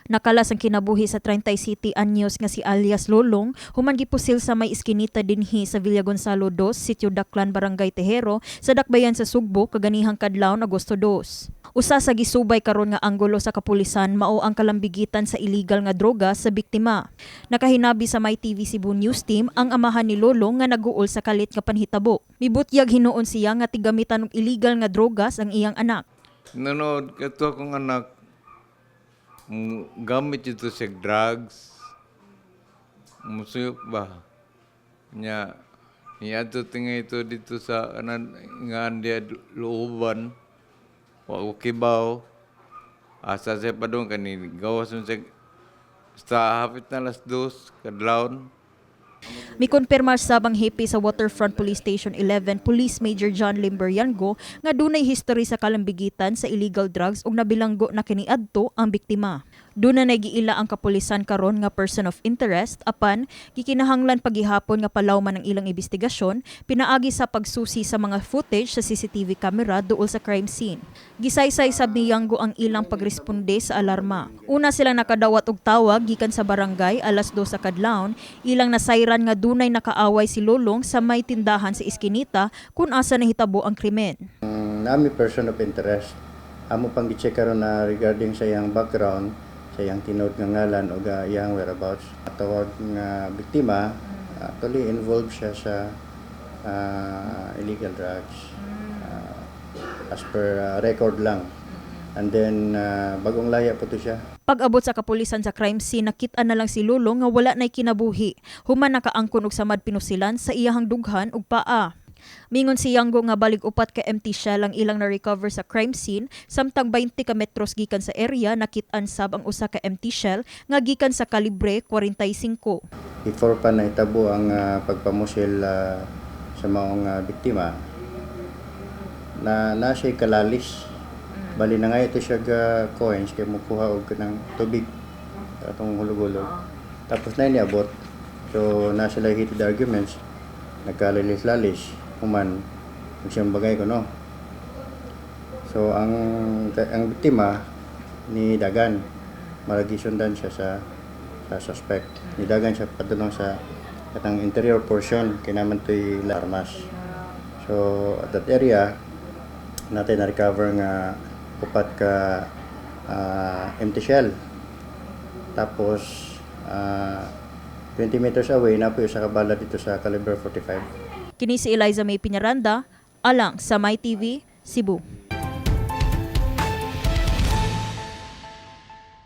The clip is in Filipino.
Nakalas ang kinabuhi sa 37 anyos nga si alias Lolong, human gipusil sa may iskinita dinhi sa Villa Gonzalo 2, Sitio Daklan, Barangay Tejero, sa Dakbayan sa Sugbo, kaganihang kadlaw Agosto 2. Usa sa gisubay karon nga anggulo sa kapulisan mao ang kalambigitan sa illegal nga droga sa biktima. Nakahinabi sa My TV Cebu News Team ang amahan ni Lolong nga naguol sa kalit nga panhitabo. Mibutyag hinuon siya nga tigamitan og illegal nga drogas ang iyang anak. Nanood kato akong anak, gamit ito sa drugs, musuyok ba? Nya ato tingay ito dito sa nga andiya looban, wa kibaw, asa sa padong kanini, gawas mo sa hapit na alas 2, kadlawon. Mikonpirma sabang hepe sa Waterfront Police Station 11 Police Major John Limberiango nga dunay history sa kalambigitan sa illegal drugs ug nabilanggo na kiniadto ang biktima. Duna na giila ang kapulisan karon nga person of interest apan gikinahanglan paghihapon nga palawman ang ilang investigasyon pinaagi sa pagsusi sa mga footage sa CCTV camera duol sa crime scene. Gisaysay sab ni Yango ang ilang pagresponde sa alarma. Una silang nakadawat og tawag gikan sa barangay alas 2 sa kadlawon, ilang nasayran nga dunay nakaaway si Lolong sa may tindahan sa iskinita kung asa nahitabo ang krimen. Nami person of interest. Amo pang gi-check karon na regarding sa iyang background, sa iyang tinod nga ngalan o iyang whereabouts. Tawag nga biktima, actually involved siya sa illegal drugs. As per record lang. And then bagong laya po to siya. Pag-abot sa kapulisan sa crime scene, nakita na lang si Lolong nga wala na'y kinabuhi. Human nakaangkon og samad pinusilan sa iyahang dughan ug paa. Mingon si Yango nga balig upat ka empty shell ang ilang na-recover sa crime scene, samtang 20 ka metros gikan sa area nakit-an sab ang usa ka empty shell nga gikan sa kalibre 45. Before pa nahitabo ang pagpamusil sa mga biktima, na siya kalalis. Bali na nga ito siya coins kaya mukuha og ng tubig atong hulog-hulog. Tapos na niabot. So na sila heated arguments, nagkalalis-lalis, human kung siyang bagay ko no. So ang biktima ni Dagan, maragi sundan siya sa suspect. Ni Dagan siya padulong sa katang interior portion kinaman to'y armas. So at that area natin na-recover nga upat ka empty shell. Tapos 20 meters away na po yung sa kabala dito sa caliber 45. Kini si Eliza May Piñaranda, alang sa My TV, Cebu.